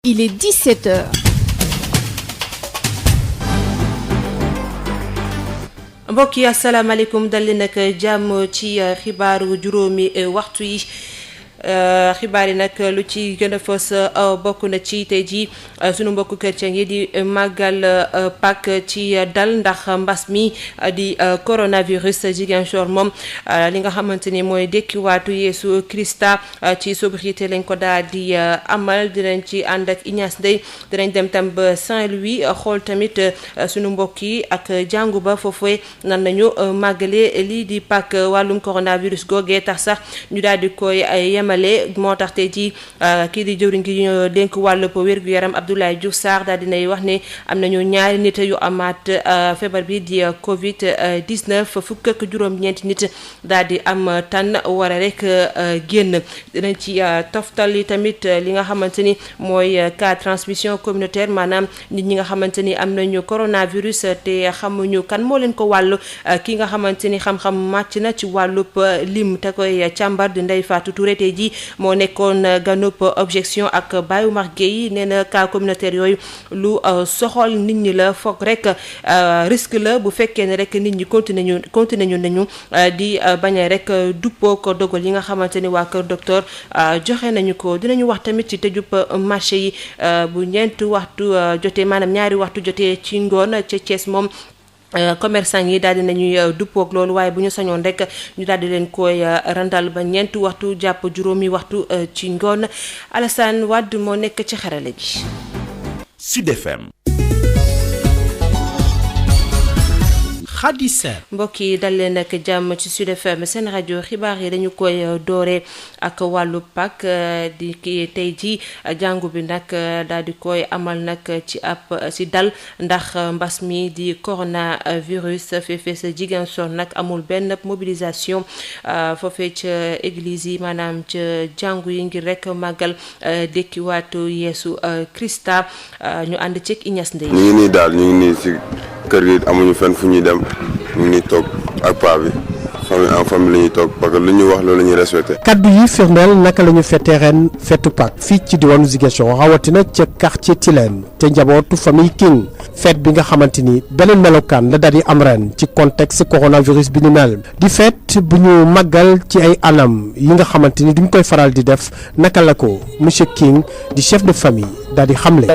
Il est 17h. mbokk yi asalaamaaleykum dal leen ak jàmm ci xibaaru juróomi waxtu yi xibaar yi nag lu ci gën a fës bokk na ci tey jii sunu mbokku chrétien yi di màggal Pâques ci dal ndax mbas mi di coronavirus Ziguinchor moom li nga xamante ni mooy dekkiwaatu Yeesu Krista ci sobriété lañ ko daal di amal dinañ ci ànd ak Ignace Ndeye dinañ dem tam ba Saint-Louis xool tamit sunu mbokk yi ak jàngu ba foofee nan nañu màggale lii di Pâques wàllum coronavirus googee tax sax ñu daal di koy yemal moo tax tey jii kii di jëwriñ gi ñu dénk wàllu wér-gu-yaram Abdoulaye Diouf Sarr daal dinay wax ne am nañu ñaari nit yu amaat feebar bi di Covid 19 fukk ak juróom-ñeenti nit daal di am tan war a rek génn dinañ ci toftal yi tamit li nga xamante ni mooy cas transmission communautaire maanaam nit ñi nga xamante ni am nañu coronavirus te xamuñu kan moo leen ko wàllu ki nga xamante ni xam-xam màcc na ci wàllub lim te koy càmbar di Ndeye Fatou Touré tey jii moo nekkoon ganub objection ak Baye Oumar Gueye nee na cas communautaire yooyu lu soxol nit ñi la foog rek risque la bu fekkee ne rek nit ñi continué nañu di bañ a rek duppoo ko dogal yi nga xamante ni waa kër docteur joxe nañu ko dinañu wax tamit ci tëjub marché yi bu ñeenti waxtu jotee maanaam ñaari waxtu jotee ci ngoon ca Thiès moom commerçant yi daal di nañuy duppoog loolu waaye bu ñu sañoon rek ñu daal di leen koy randal ba ñeenti waxtu jàpp juróomi waxtu ci ngoon Alassane Wade moo nekk ci xarale gi. Sud FM. mbokk yi dal leen ak jàmm ci Sud FM seen rajo xibaar yi dañu koy dooree ak wàllu Pâques di ki tey ji jàngu bi nag daal di koy amal nag ci si dal ndax mbas mi di coronavirus feefee sa Ziguinchor nag amul benn mobilisation foofee ca église yi maanaam ca jàngu yi ngir rek màggal dekkiwaatu Yeesu Krista ñu ànd ceeg Ignace Ndeye. ñu ngi nii daal ñu ngi nii si kër gi amuñu fenn fu ñuy dem. ñu ngi toog ak paa bi famille en famille la ñuy toog parce que lu ñu wax loolu la ñuy respecté. kaddu yi firndeel naka la ñu fêté ren feetu Pâques fii ci diwaanu Ziguinchor rawatina ca quartier Tilène te njabootu famille King fête bi nga xamante ni beneen melokaan la daal di am ren ci contexte coronavirus bi ni mel di fête bu ñu màggal ci ay anam yi nga xamante ni duñ koy faral di def naka la ko monsieur King di chef de famille daal di xamle.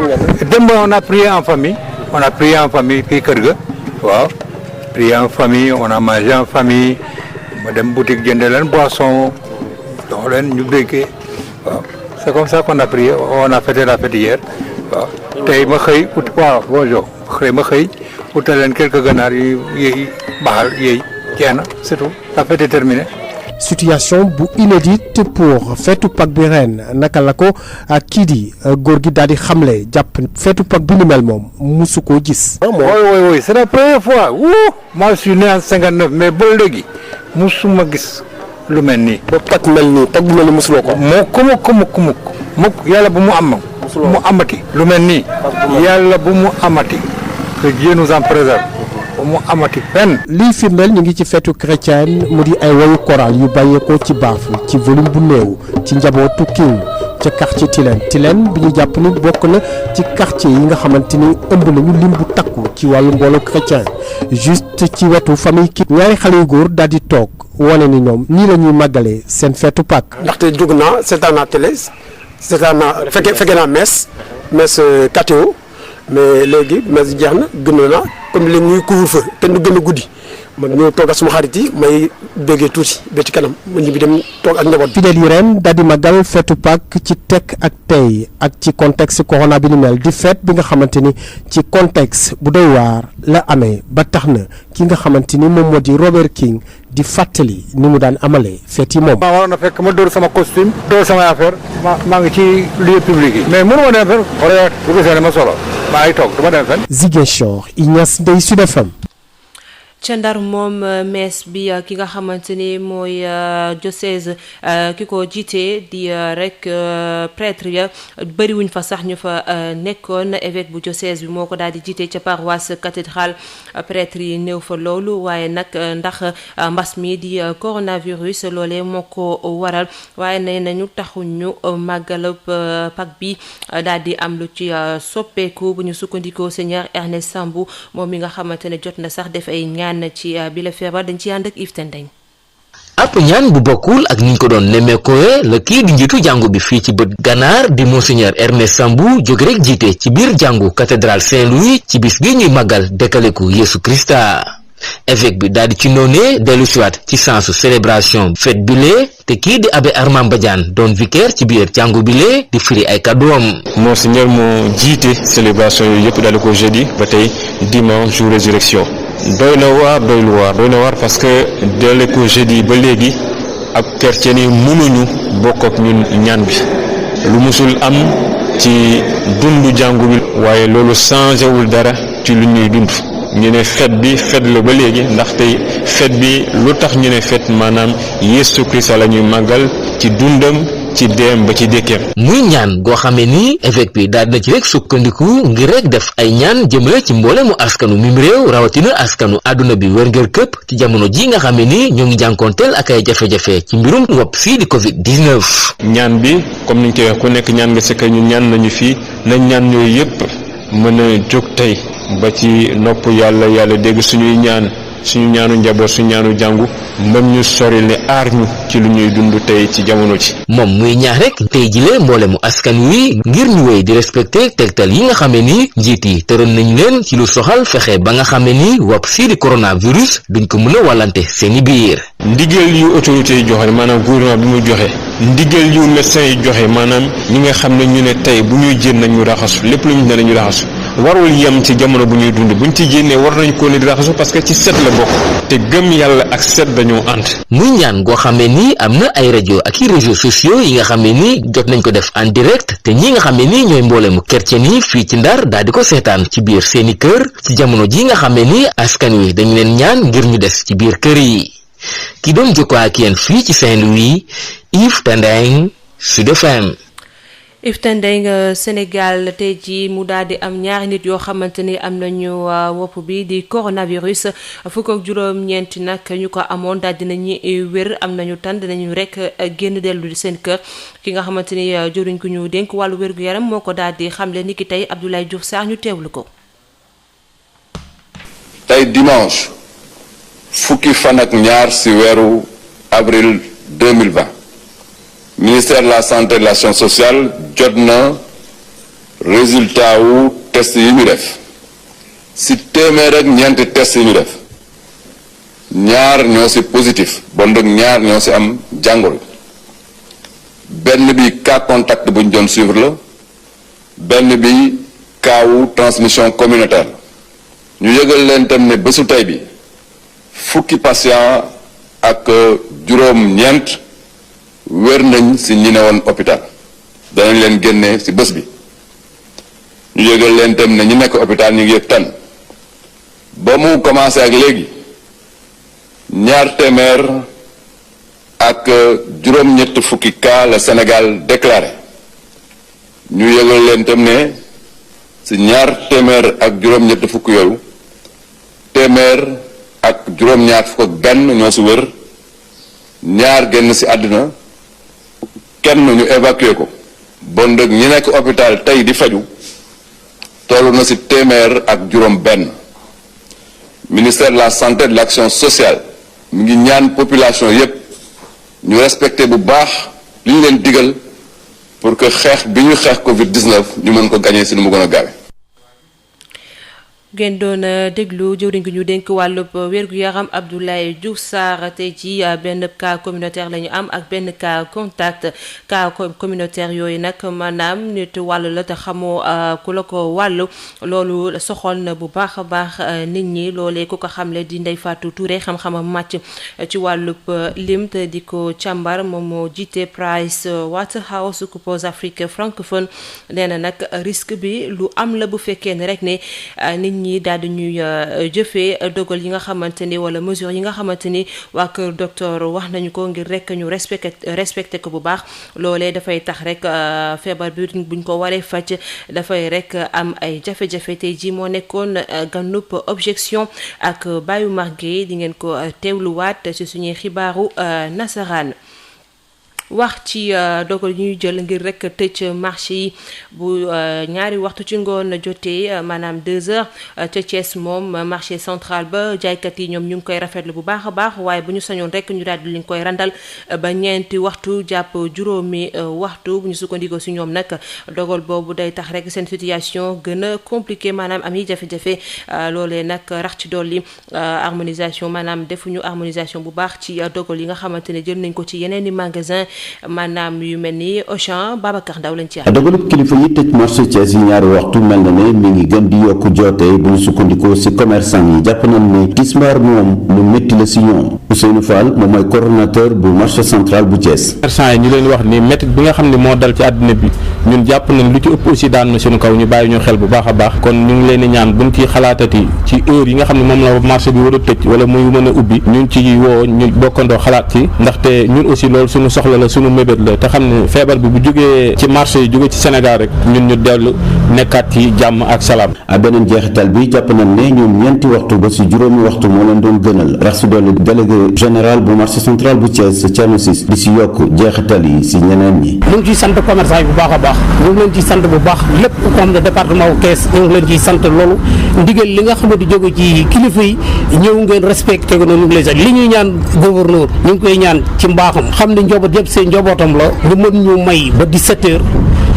démb on a prié en famille fii kër ga waaw. prié en famille on a mangé en famille ma dem boutique jënd leen boisson jox leen ñu béykee waaw c'est comme ça qu'on a prié on a fêté la fête hier waaw tey ma xëy ut waaw bonjour ma xëy utal leen quelques ganaar yu yéey baxal yéey jeex na c'est tout la fête est terminée. situation bu inédite pour feetu Pâques bi ren naka la ko kii di góor gi daal di xamle jàpp feetu Pâques bi ni mel moom musu koo gis. oui c'est la première fois moi je suis né en 59 mais ba léegi musuma gis lu mel nii. ba Pâques mel nii Pâques bu mel nii musuloo ko. mukk yàlla bu mu am. bu mu amati. lu mel nii. yàlla bu mu amati. que Dieu nous en préserve. mu amati fenn. lii firndeel ñu ngi ci feetu chrétienne mu di ay woyu choral yu bàyyeekoo ci baafu ci volume bu néew ci njabootu King ca quartier Tilène bi ñu jàpp ni bokk na ci quartier yi nga xamante ni ëmb nañu lim bu takku ci wàllu mbooloo chrétien juste ci wetu famille King ñaari xale yu góor daal di toog wane ni ñoom nii la ñuy màggalee seen feetu Pâques. ndaxte jóg naa seetaan naa télé seetaan naa fekkee naa messe catéo mais léegi messe jeex na gën naa comme léegi ñuy couvre-feu te du gën a guddi man ñëw toog ak suma xarit yi may béggee tuuti ba ci kanam ma ñibbi dem toog ak njaboot. fidèles yi ren daal di màggal feetu Pâques ci tekk ak tey ak ci contexte corona bi ni mel di fête bi nga xamante ni ci contexte bu doy waar la amee ba tax na ki nga xamante ni moom moo di Robert King di fàttali ni mu daan amalee fête yi moom. maa waroon a fekk ma dóor sama costume dóor samay affaire maa ngi ci lieu public yi. mais mënu ma dem fenn xoolal bu gisee ne ma solo maa ngi toog du ma dem fenn. Ziguinchor Ignace Ndeye Sud FM. ca Ndar moom mees bi ki nga xamante ni mooy diocèse ki ko jiite di rek prêtre ya bëriwuñ fa sax ñu fa nekkoon évêque bu diocèse bi moo ko daal di jiite ca paroisse cathédrale prêtre yi néew fa loolu waaye nag ndax mbas mi di coronavirus loolee moo ko waral waaye nee nañu taxuñu màggalub Pâques bi daal di am lu ci soppeeku bu ñu sukkandikoo Seigneur Ernest Sambou moom mi nga xamante ne jot na sax def ay ñaan ci bi la feebar dañ ci ànd ak Yves Tendeng. ab ñaan bu bokkul ak niñ ko doon nemmeekoowe la kii di njiitu jàngu bi fii ci bët gànnaar di Monseigneur Ernest Sambou jóg rek jiite ci biir jàngu cathédrale Saint-Louis ci bis bi ñuy màggal dekkaleku Yeesu Krista évêque bi daal di ci noonee dellu siwaat ci sensu célébration fête bile te kii di abbé Armand Badiane doon vicaire ci biir jàngu bile di firi ay kàdduwam. Monseigneur moo jiite célébration yooyu yëpp daal ko jeudi ba tey dimanche jour résurrection doy na waar parce que dalee ko jeudi ba léegi ak chrétien yi mënuñu bokk ak ñun ñaan bi lu musul am ci dundu jàngu bi waaye loolu changé wul dara ci lu ñuy dund. ñu ne fête bi fête la ba léegi ndax tey fête bi lu tax ñu ne fête maanaam Yeesu Krista la ñuy màggal ci dundam ci deem ba ci dékkeem. muy ñaan goo xamee ni évêque bi daal dina ci rek sukkandiku ngir rek def ay ñaan jëmale ci mboolemu askanu mim réew rawatina askanu àdduna bi wërngër këpp ci jamono ji nga xamee ni ñoo ngi jànkoonteel ak ay jafe-jafe ci mbirum wopp fii di Covid-19. ñaan bi comme ni ñu koy wax ku nekk ñaan nga si ñu ñaan nañu fii nañ ñaan yooyu yëpp mën a jóg tey ba ci nopp yàlla dégg suñuy ñaan suñu ñaanu njaboot suñu ñaanu jàngu mën ñu sori ne aar ñu ci lu ñuy dund tey ci jamono ci moom muy ñaax rek tey jile mboolemu askan wi ngir ñu wéy di respecté tegtal yi nga xamee ni njiit yi tëral nañ leen ci lu soxal fexe ba nga xamee ni wopp sii di coronavirus duñ ko mën a wàllante seeni biir. ndigal yu autorité yi joxe maanaam gouvernement bi muy joxe ndigal yu médecin yi joxe maanaam ñi nga xam ne ñu ne tey bu ñuy jéem nañu raxasu lépp lu ñu ne nañu raxasu warul yem ci jamono bu ñuy dund buñ ci jénnee war nañ ko ne di raxasu parce que ci set la bokk te gëm yàlla ak set dañoo ànd. muy ñaan goo xamee ni am na ay rajo ak i réseaux sociaux yi nga xamee ni jot nañ ko def en direct te ñi nga xamee ni ñooy mboolemu chrétien yi fii ci Ndar daal di ko seetaan ci biir seeni kër ci jamono ji nga xamee ni askan wi dañu leen ñaan ngir ñu des ci biir kër yi ki doon jokkoo ak yéen fii ci Saint-Louis Yves Tendeng Sud FM. Yves Tendeng Sénégal tey jii mu daal di am ñaari nit yoo xamante ni am nañu wopp bi di coronavirus fukk ak juróom-ñeenti nag ñu ko amoon daal dinañu wér am nañu tan dinañu rek génn dellu di seen kër ki nga xamante ni jëriñ ko ñu dénk wàllu wér-gu-yaram moo ko daal di xamle ni ki tey Abdoulaye Diouf Sarr ñu teewlu ko. tey dimanche fukki fan ak ñaar ci weeru avril 2020 ministère de la santé et de l'action sociale jot na résultat wu test yi ñu def ci téeméer ak ñeenti test yi ñu def ñaar ñoo ci positif bon dëgg ñaar ñoo ci am jàngoro benn bi cas contact bu ñu doon suivre la benn bi cas wu transmission communautaire ñu yëgal leen tam ne bésu tey bi fukki patient ak juróom-ñeent wér nañ ci ñi ne woon hôpital danañ leen génne ci bés bi ñu yëgal leen tam ne ñi nekk hôpital ñu ngi yëg tan ba mu commencé ak léegi ñaar téeméer ak juróom-ñett fukki cas la Sénégal déclaré ñu yëgal leen tam ne ci ñaar téeméer ak juróom-ñett fukk yooyu téeméer ak juróom-ñaar fukk ak benn ñoo ci wër ñaar génn ci àddina kenn ñu évacué ko bon dëgg ñi nekk hôpital tey di faju tollu na ci téeméer ak juróom benn ministère de la santé et de l'action sociale mi ngi ñaan population yépp ñu respecté bu baax li ñu leen digal pour que xeex bi ñu xeex Covid-19 ñu mën ko gagner ci nu mu gën a gaawe ngeen doon déglu jëwriñ gi ñu dénk wàllub wér-gu-yaram Abdoulaye Diouf Sarr tey ci benn cas communautaire la ñu am ak benn cas contact cas communautaire yooyu nag maanaam nit wàll la te xamoo ku la ko wàll loolu soxol na bu baax a baax nit ñi loolee ku ko xamle di Ndeye Fatou Touré xam-xamam màcc ci wàllub lim te di ko càmbar moom moo jiite Price Waterhouse Coopers Afrique francophone nee na nag risque bi lu am la bu fekkee ne rek ne nit ñi ñi daal di ñuy jëfee dogal yi nga xamante ni wala mesures yi nga xamante ni waa kër docteur wax nañu ko ngir rek ñu respecté ko bu baax loolee dafay tax rek feebar bi buñ ko waree faj dafay rek am ay jafe-jafe tey ji moo nekkoon ganub objection ak Bayu Margué di ngeen ko teewluwaat ci suñuy xibaaru nasaraan. wax ci dogal yu ñuy jël ngir rek tëj marché yi bu ñaari waxtu ci ngoon jotee maanaam 2 heures ca Thiès moom marché central ba jaaykat yi ñoom ñu ngi koy rafetlu bu baax a baax waaye bu ñu sañoon rek ñu daal di liñ koy randal ba ñeenti waxtu jàpp juróomi waxtu bu ñu sukkandikoo si ñoom nag dogal boobu day tax rek seen situation gën a compliqué maanaam am yi jafe-jafe loolee nag rax ci dolli harmonisation maanaam defuñu harmonisation bu baax ci dogal yi nga xamante ne jël nañ ko ci yeneen i magasin maanaam yu mel ni Auchan. Babacar Ndaw lañ ci am. dogalub kilifa yi tëj marché Thiès yi ñaari waxtu mel na ne mi ngi gën di yokku joote bu ñu sukkandikoo si commerçant yi jàpp nañ ne tisbaar moom lu métti la si ñoom. Ousseynou Fall moom mooy coordonnateur bu marché central bu Thiès. commerçant yi ñu leen wax ni métti bi nga xam ne moo dal ci àddina bi ñun jàpp nañ lu ci ëpp aussi daan na suñu kaw ñu bàyyi ñu xel bu baax a baax kon ñu ngi leen di ñaan buñ ci xalaatati ci heure yi nga xam ne moom la marché bi war a tëj wala muy mën a ubbi ñun ci woo ñu bokkandoo xalaat ci ndaxte ñun aussi loolu suñu soxla la suñu mébét la te xam ne feebar bi bu jógee ci marché yi jógee ci Sénégal rek ñun ñu dellu nekkaat ci jàmm ak salaam. a beneen jeexital bi jàpp nañ ne ñoom ñeenti waxtu ba si juróomi waxtu moo leen doon gënal rax si dolli délégué général bu marché central bu Thiès Thierno Ciss di si yokk jeexital yi si ñeneen ñi. ñu ngi ciy sant commerçant yi bu baax a baax ñu ngi leen ciy sant bu baax lépp comme le département bu Thiès ñu ngi leen ciy sant loolu ndigal li nga xam ne di jóge ci kilifa yi ñëw ngeen respecté ko noonu ñu ngi lay sant li ñuy ñaan gouverneur ñu ngi koy ñaan ci mbaaxam xam ne njaboot yëpp seen njabootam la ñu mën ñu may ba 17h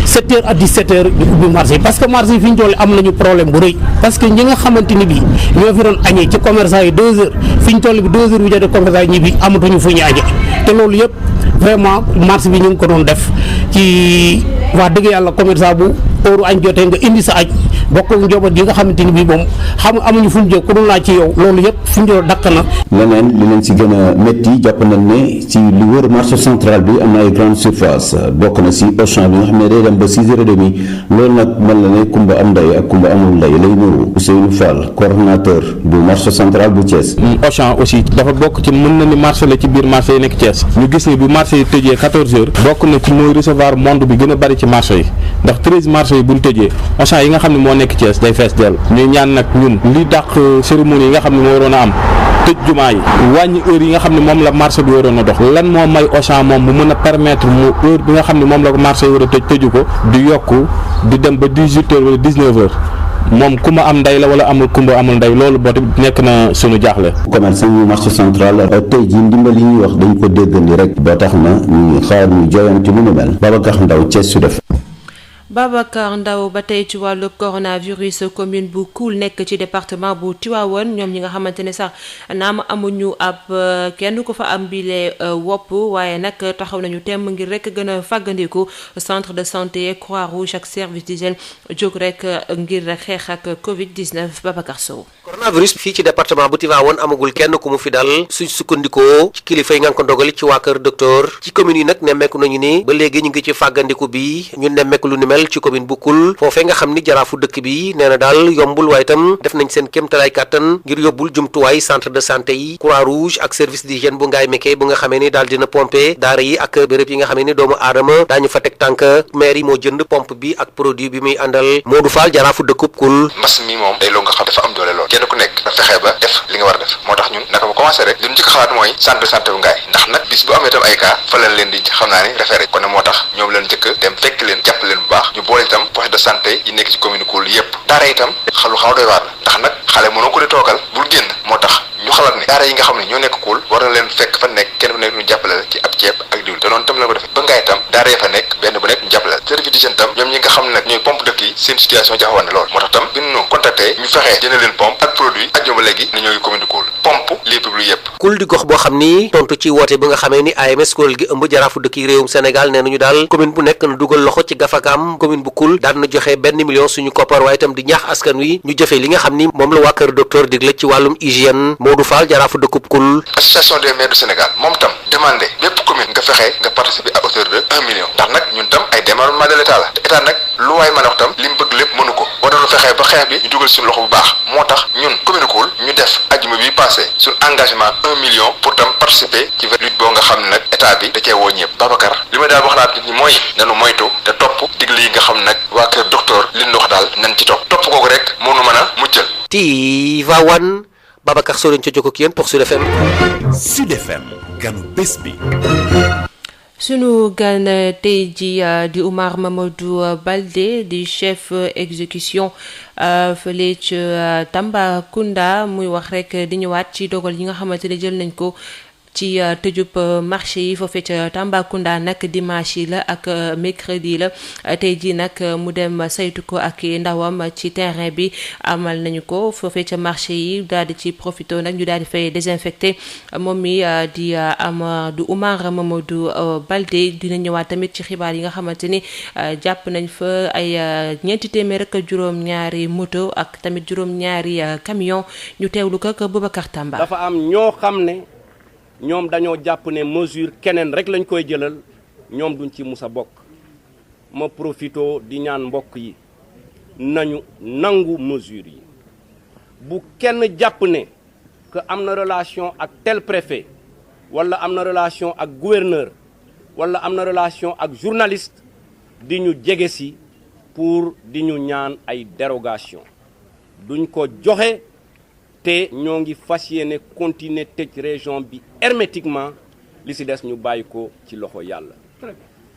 7h à 17h ñu ubbi marché yi parce que marché yi fi ñu toll am nañu problème bu rëy parce que ñi nga xamante ni bii ñoo fi doon añee ci commerçant yi 2h fi ñu toll bi 2h bu jotee commerçant yi ñi bi amatuñu fu ñu añee te loolu yëpp vraiment marché bi ñu ngi ko doon def ci wax dëgg yàlla commerçant bu heure añ jotee nga indi sa añ bokk ak njaboot yi nga xamante ni bii moom xam amuñu fu ñu jóg ku dul naa ci yow loolu yëpp fu ñu doon dakk na. leneen li leen si gën a métti jàpp nañ ne si lu wër marché central bi am na ay grande surface bokk na si Auchan bi nga xam ne day dem ba 6h30 loolu nag mel na ne kumba am ndey ak kumba amul ndey lay nuru. Ousseynou Fall coordonnateur bu marché central bu Thiès. Auchan aussi dafa bokk ci mën na ni marché la ci biir marché yi nekk Thiès ñu gis ni bu marché yi tëjee 14h bokk na ci mooy recevoir monde bi gën a bari ci marché yi ndax 13 marché yi buñ tëjee Auchan yi nga xam ne moo nekk Thiès day fees dell ñuy ñaan nag ñun li dàq cérémonie yi nga xam ne moo waroon a am tëj jumaa yi wàññi heure yi nga xam ne moom la marché bi waroon a dox lan moo may Auchan moom mu mën a permettre mu heure bi nga xam ne moom la ko marché yi war a tëj tëju ko di yokku di dem ba 18h wala 19h moom kumba am ndey la wala amul kumba amul ndey loolu boo nekk na sunu jaaxle. commerçant yu marché central tey jii ndimbal yi ñuy wax dañ ko déggandi rek ba tax na ñu xaar ñu jooyanti lu nu mel Babacar Ndaw Thiès su def. Babacar Ndaw ba tey ci wàllu coronavirus commune bu Koul nekk ci département bu Tivaouane ñoom ñi nga xamante ne sax naam amuñu ab kenn ku fa am bile wopp waaye nag taxaw nañu temm ngir rek gën a fàggandiku centre de santé Croix-Rouge ak service d'hygiène jóg rek ngir xeex ak Covid-19 Babacar Sow. coronavirus fii ci département bu Tivaouane amagul kenn ku mu fi dal suñ sukkandikoo ci kilifa yi nga ko dogali ci waa kër docteur ci commune yi nag nemmeeku nañu ni ba léegi ñu ngi ci fàggandiku bi ñu nemmeeku lu ni mel ci commune bu Koul foofee nga xam ni jaraafu dëkk bi nee na daal yombul waaye itam def nañ seen kéemtalaay kàttan ngir yóbbul jumtuwaay centre de santé yi Croix-Rouge ak service d'hygiène bu Ngaye Mékhé bu nga xamee ni daal dina pomper daara yi ak béréb yi nga xamee ni doomu aadama daañu fa teg tànk maire yi moo jënd pompe bi ak produit bi muy àndal Modou Fall jaraafu dëkkub Koul. mbas mi moom day loo nga xam dafa am doole lool kenn ku nekk fexe ba def li nga war a def moo tax ñun naka ba commencé rek li ñu njëkk xalaat mooy centre de santé bu Ngaye ndax nag bis bu amee tam ay cas fa lañ leen di xam naa ni référé kon moo tax ñoom leen njëkk dem fekk leen jàpp leen bu baax ñu boole itam poste de santé yi nekk ci commune Koul yépp daara itam xalu xaw doy waar la ndax nag xale mënoo ko di toogal bul génn moo tax ñu xalaat ni daara yi nga xam ne ñoo nekk Koul war na leen fekk fa nekk kenn bu nekk ñu jàppale la ci ab ceeb ak diwlin te noonu tam la ko defee ba Ngaye itam daara ya fa nekk benn bu nekk ñu jàppale la service d'hygiène tam ñoom ñi nga xam ne nag ñooy pompe dëkk yi seen situation jaxawoon na lool moo tax tam bi ñu contacté ñu fexee jënd leen pompe ak produit ajjuma léegi ni ñooy commune Koul pompe les publics yépp Koul di gox boo xam ni tontu ci woote bi nga xamee ni AMS kuréel gi ëmb jaraafu dëkk yi réewum Sénégal nee nañu daal commune bu nekk na dugal loxo ci gafakaam commune bu Koul daan na joxe 1 million suñu koppar waaye itam di ñaax askan wi ñu jëfee li nga xam ni moom la waa kër docteur digle ci wàllum hygiène Modou Fall jaraafu dëkkub Koul. association des maires du Sénégal moom tam demandé bépp commune nga fexe nga participer à hauteur de 1 million ndax nag ñun tam ay démembrement de l'état la te état nag lu waay mën a wax tam li mu bëgg lépp mënu ko boo doon fexe fexe ba xeex bi ñu dugal suñu loxo bu baax moo tax ñun commune Koul ñu def ajuma bi passé suñu engagement 1 million pour tam participer ci lutte boo nga xam ne nag état bi da cee woo ñëpp Babacar li ma daal wax naat nit ñi mooy nanu moytu te topp digle yi nga xam ne nag waa kër docteur li ñu wax daal nañ ci topp kooku rek moo nu mën a muccal. Tivaouane Babacar Sow lañ ca jokkoo ak yéen pour Sud FM. Sud FM ganu bés bi. sunu gan tey ji di Oumar Mamadou Baldé di chef exécution fële ca Tambacounda muy wax rek di ñëwaat ci dogal yi nga xamante ne jël nañ ko ci tëjub marché yi foofee ca Tambacounda nag dimanche yi la ak mercredi la tey jii nag mu dem saytu ko ak ndawam ci terrain bi amal nañu ko foofee ca marché yi daal di ci profité nag ñu daal di fay désinfecté moom mi di Amadou Oumar Mamadou Baldé dina ñëwaat tamit ci xibaar yi nga xamante ni jàpp nañ fa ay ñeenti téeméer ak juróom-ñaari moto ak tamit juróom-ñaari camion ñu teewlu ko ak Boubacar Tamba. dafa am ñoo xam ne ñoom dañoo jàpp ne mesure keneen rek lañ koy jëlal ñoom duñ ci musa bokk ma profito di ñaan mbokk yi nañu nangu mesure yi bu kenn jàpp ne que am na relation ak tel préfet wala am na relation ak gouverneur wala am na relation ak journaliste di ñu jege si pour di ñu ñaan ay dérogation duñ ko joxe te ñoo ngi fas yéene continuer tëj région bi hermétiquement li ci des ñu bàyyi ko ci loxo yàlla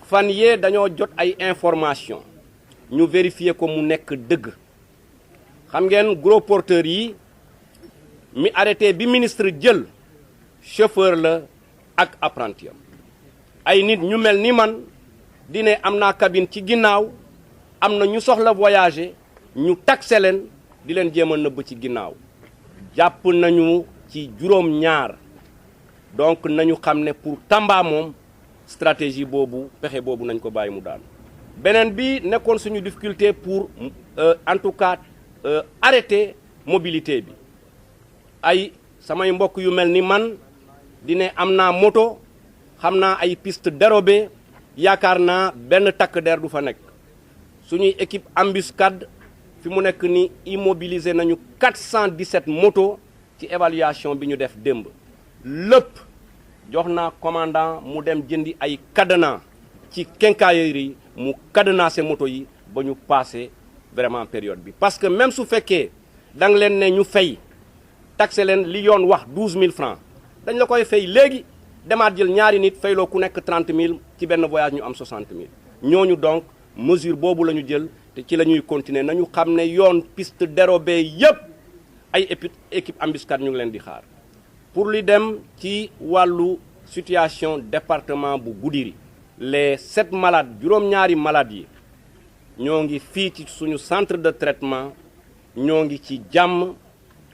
fan yee dañoo jot ay information ñu vérifier ko mu nekk dëgg xam ngeen gros porteurs yi mi arrêté bi ministre jël chauffeur la ak apprenti am ay nit ñu mel ni man di ne am naa cabine ci ginnaaw am na ñu soxla voyager ñu taxé leen di leen jéem a nëbb ci ginnaaw jàpp nañu ci juróom-ñaar donc nañu xam ne pour Tamba moom stratégie boobu pexe boobu nañ ko bàyyi mu daan beneen bi nekkoon suñu difficulté pour en tout cas arrêter mobilité bi ay samay mbokk yu mel ni man di ne am naa moto xam naa ay piste dérobée yaakaar naa benn takk der du fa nekk suñuy équipe embuscade fi mu nekk ni immobilisé nañu 417 motos ci évaluation bi ñu def démb lépp jox naa commandant mu dem jëndi ay cadenas ci quincaillerie mu cadenassé moto yi ba ñu passé vraiment période bi parce que même su fekkee da nga leen ne ñu fay taxé leen li yoon wax 12 000 francs dañ la koy fay léegi demaat jël ñaari nit fayloo ku nekk 30 000 ci benn voyage ñu am 60 000 ñooñu donc mesure boobu la ñu jël te ci la ñuy continuer nañu xam ne yoon piste dérobée yépp ay équipe embuscade ñu ngi leen di xaar pour li dem ci wàllu situation département bu Goudiri les 7 malades juróom-ñaari malades yi ñoo ngi fii ci suñu centre de traitement ñoo ngi ci jàmm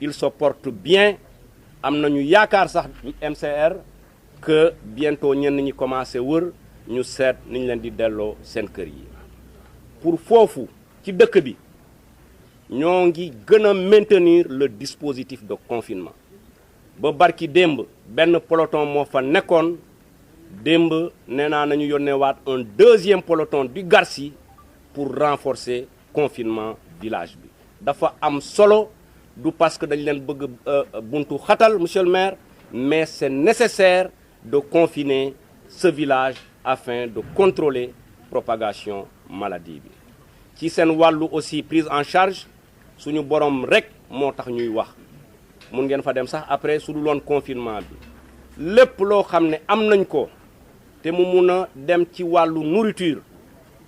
ils se portent bien am nañu yaakaar sax MCR que bientôt ñenn ñi commencé wër ñu seet ni ñu leen di delloo seen kër yi pour foofu ci dëkk bi ñoo ngi gën a maintenir le dispositif de confinement ba barki démb benn peloton moo fa nekkoon démb nee naa nañu yónneewaat un deuxième peloton du Garci pour renforcer confinement village bi dafa am solo du parce que dañ leen bëgg buntu xatal monsieur le maire mais c'est nécessaire de confiner ce village afin de contrôler propagation maladie bi ci seen wàllu aussi prise en charge suñu borom rek moo tax ñuy wax mun ngeen fa dem sax après su dul woon confinement bi lépp loo xam ne am nañ ko te mu mun a dem ci wàllu nourriture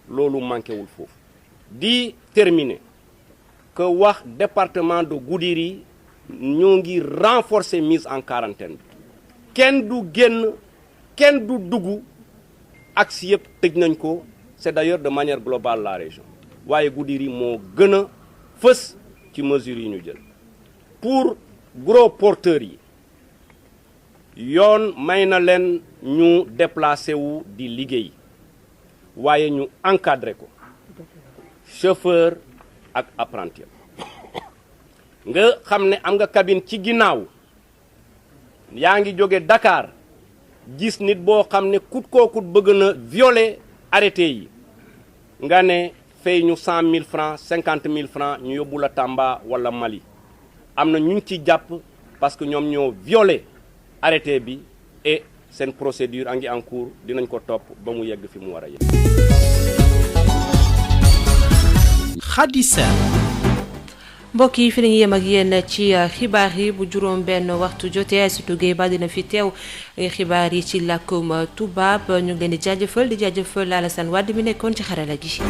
loolu manqué wul foofu di terminer que wax département de Goudiri ñoo ngi renforcer mise en quarantaine bi kenn du génn kenn du dugg axe yëpp tëj nañ ko c'est d'ailleurs de manière globale la région waaye Goudiri moo gën a fës ci mesures yi ñu jël pour gros porteurs yi yoon may na leen ñu déplacé wu di liggéey waaye ñu encadré ko chauffeur ak apprenti nga xam ne am nga cabine ci ginnaaw yaa ngi jóge Dakar gis nit boo xam ne kut koo kut bëgg na violer arrêté yi nga ne fay ñu 100 000 francs 50 000 francs ñu yóbbu la Tamba wala Mali am na ñu ngi ci jàpp parce que ñoom ñoo violé arrêté bi et seen procédure a ngi en cours dinañ ko topp ba mu yegg fi mu war a yegg. Khady Sène. mbokk yi fi la ñu yem ak yéen ci xibaar yi bu juróom benn waxtu jotee Aïssatou Gueye Ba dina fi teew xibaar yi ci làkkum tubaab ñu ngi leen di jaajëfal Alassane Wade mi nekkoon ci xarala gi.